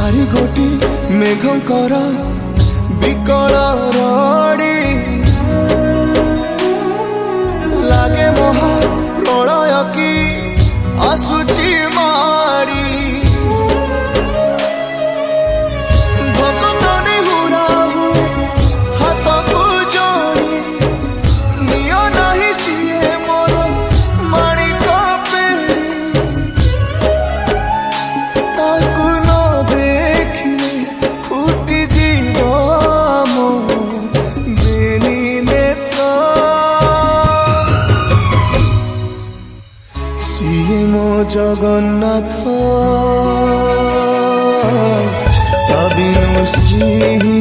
चारि गोटी मेघंकर विकल रड़ी लागे महा प्रलय की आसुची मारी भक्तनी हुराहु हाथ को जोड़ी नियो नहीं सिए मोर माणिक पेड़ी ताकू न देखिले फुटी जीव मो बेनी नेत्र सिए मो जगन्नाथ तबिनु श्री